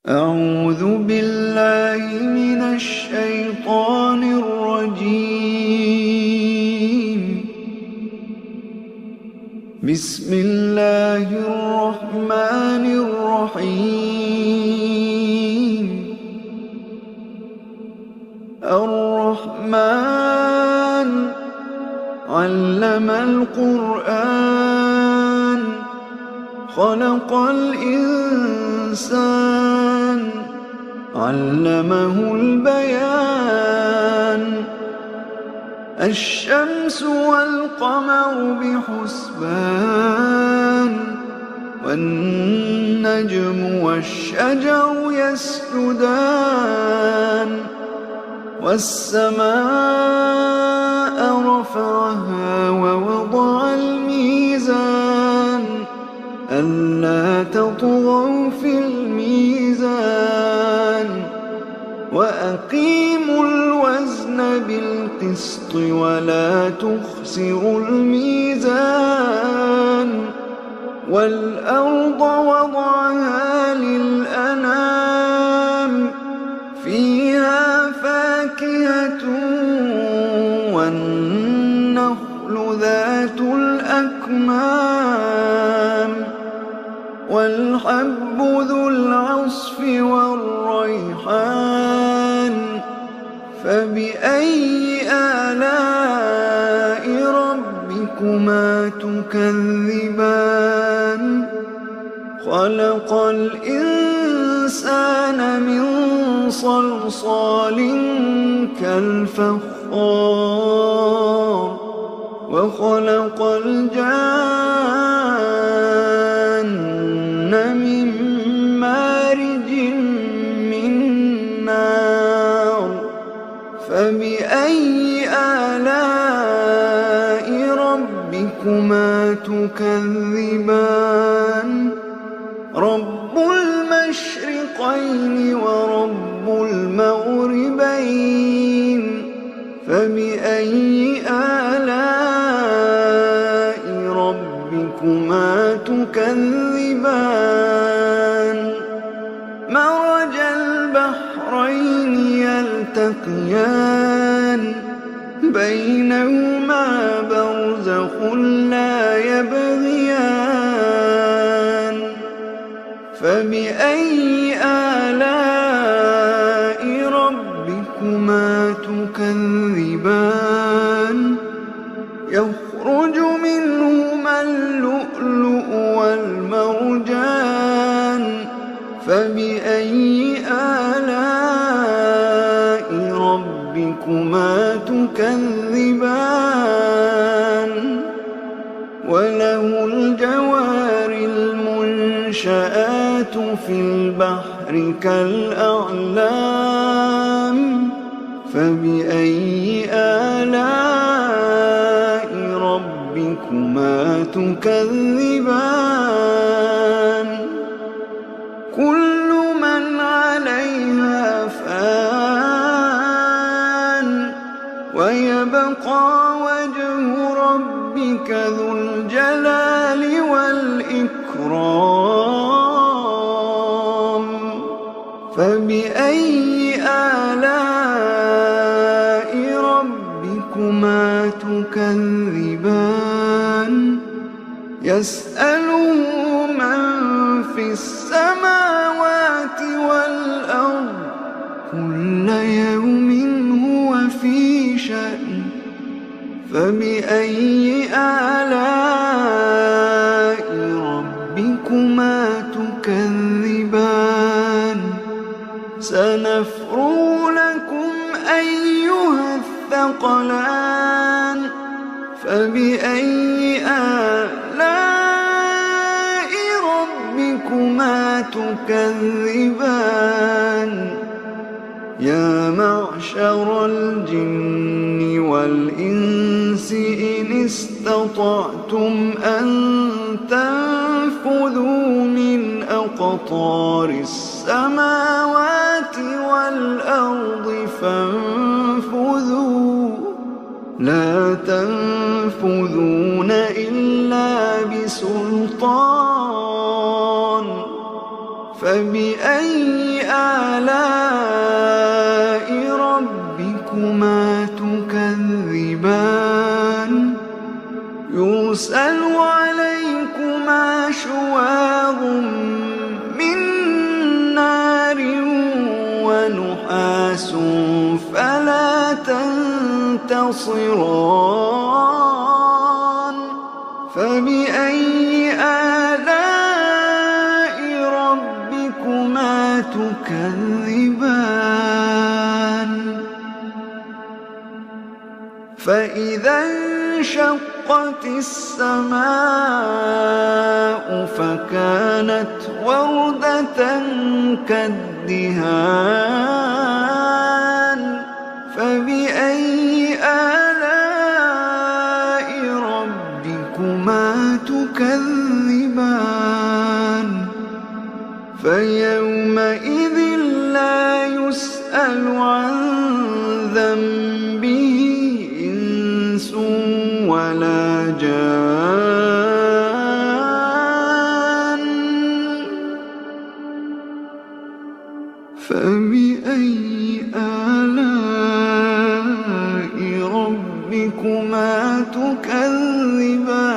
أعوذ بالله من الشيطان الرجيم. بسم الله الرحمن الرحيم. الرحمن علم القرآن خلق الإنسان علمه البيان. الشمس والقمر بحسبان والنجم والشجر يسجدان. والسماء رفعها ووضع الميزان ألا تطغوا في الميزان وأقيموا الوزن بالقسط ولا تخسروا الميزان. والأرض وضعها للأنام فيها فاكهة والنخل ذات الأكمام والحب ذو العصف والريحان. فبأي آلاء ربكما تكذبان؟ خلق الإنسان من صلصال كالفخار وخلق الجان من مارج من نار. فبأي آلاء ربكما تكذبان؟ رب المشرقين ورب المغربين. فبأي آلاء ربكما تكذبان؟ مرج البحرين يلتقيان بينهما برزخ لا يبغيان. فبأي آلاء ربكما تكذبان؟ يخرج منهما اللؤلؤ والمرجان. فبأي آلاء ربكما تكذبان؟ وله الجوار المنشآت في البحر كالأعلام. فبأي آلاء ربكما تكذبان؟ كل من عليها فان ويبقى وجه ربك ذو الجلال والإكرام. فبأي آلاء ربكما تكذبان؟ يسأله من في السماوات والأرض كل يوم هو في شأن. فبأي آلاء ربكما تكذبان؟ سنفرغ لكم أيها الثقلان. فبأي آلاء ربكما تكذبان؟ يا معشر الجن والإنس إن استطعتم أن تنفذوا من أقطار السماوات والأرض فانفذوا لا تنفذون إلا بسلطان. فبأي آلاء ربكما تكذبان يرسل عليكما شواظ من نار ونحاس فلا تنتصران فبأي آلاء ربكما تكذبان فإذا انشقت السماء فكانت وردة كالدهان فبأي آلاء ربكما تكذبان فيومئذ لا يسأل عن ذنبه إنس ولا جان فبأي آلاء ربكما تكذبان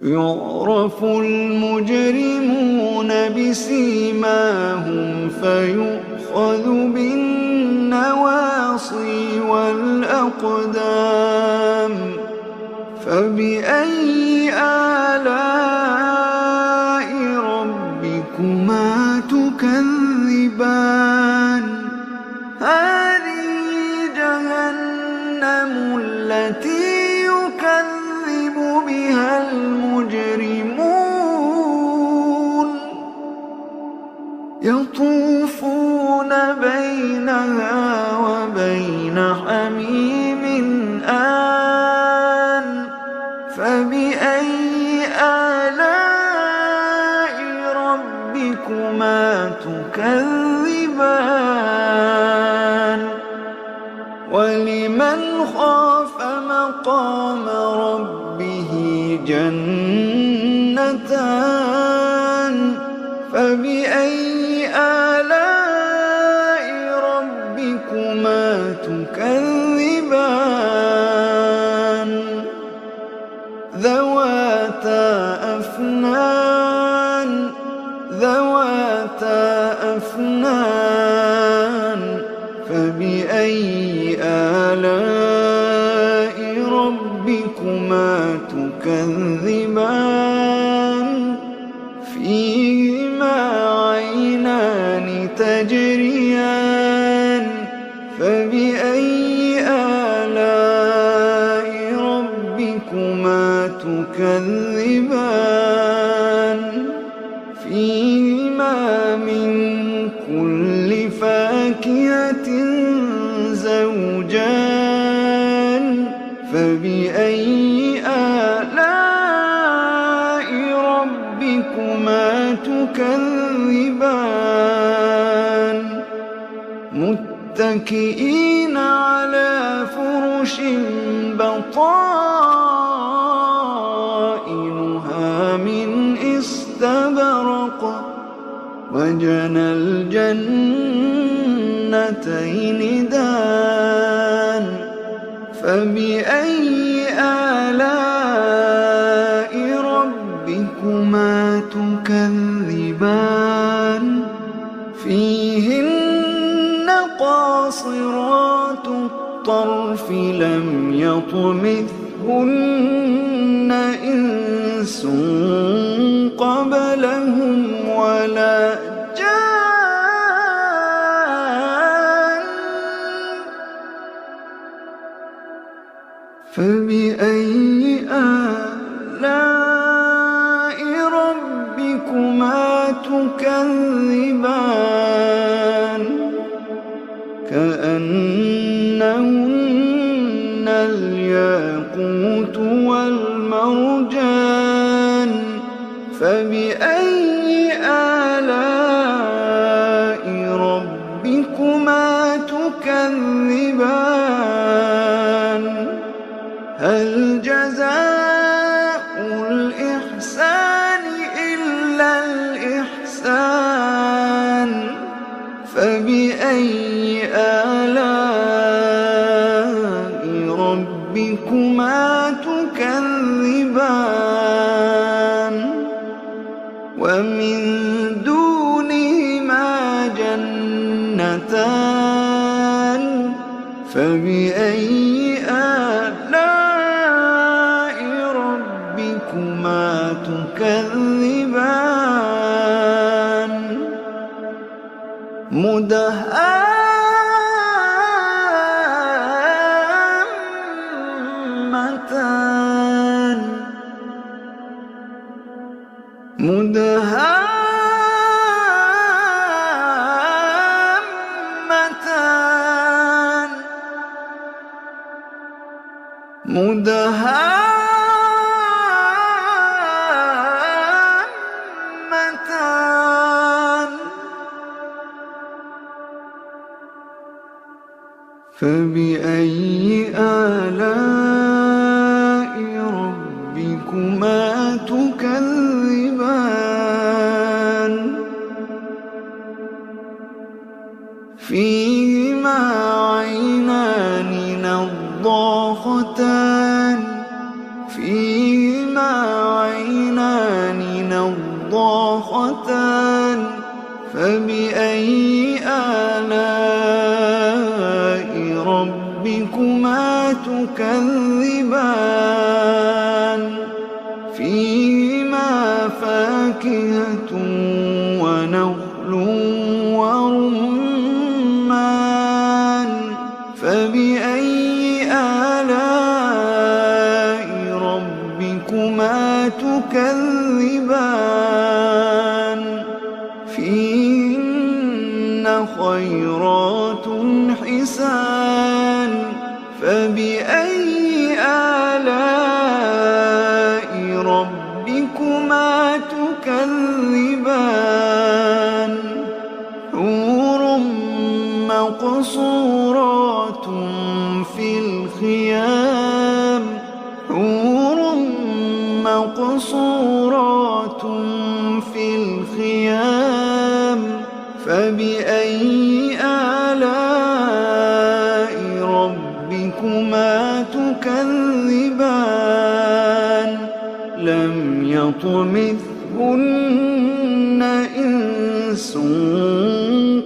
يعرف المجرمون بسيماهم فيؤخذ بالنواصي والأقدام فبأي آلاء ربكما تكذبان هذه جهنم التي يكذب بها المجرمون يطوفون بينها وبين حميم آن فبأي آلاء ربكما تكذبان ولمن خاف مقام ربه جنتان فبأي آلاء ربكما تكذبان ذواتا أفنان فبأي آلاء ربكما تكذبان فيهما عينان تجريان فبأي آلاء ربكما تكذبان فيهما من كل فاكهة زوجان فبأي آلاء ربكما تكذبان متكئين على فرش بطائنها من استبرق وجنى الجنتين دان فبأي آلاء ربكما تكذبان فيهن قاصرات الطرف لم يطمثهن إنس قبلهم ولا جان فبأي آلاء ربكما تكذبان كأنهن الياقوت والمرجان فبأي آلاء ربكما تكذبان هل جزاء ومن دونهما جنتان فبأي آلاء ربكما تكذبان مدهامتان فبأي آلاء ربكما تكذبان فيهما عينان نضاختان فبأي آلاء ربكما تكذبان فيهما فاكهة ونخل ورمان فبأي آلاء ربكما تكذبان فيهن خيرات حسان فبأي آلاء ربكما تكذبان حور مقصورات في الخيام فبأي آلاء ربكما تكذبان لم يطمثهن إنس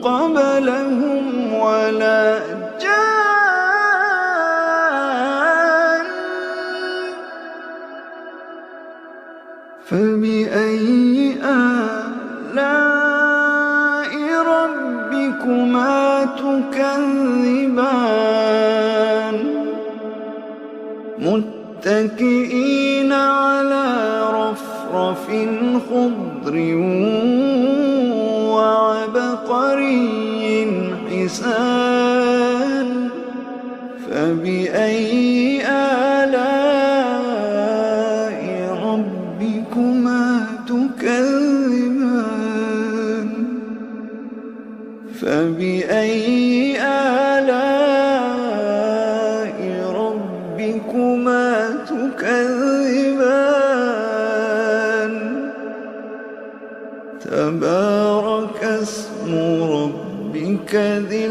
قبلهم ولا جان فبأي آلاء ربكما تكذبان متكئين على رفرف خضر وعبقري حسان فبأي آلاء ربكما تكذبان فبأي آلاء ربكما تكذبان تبارك اسم ربك ذي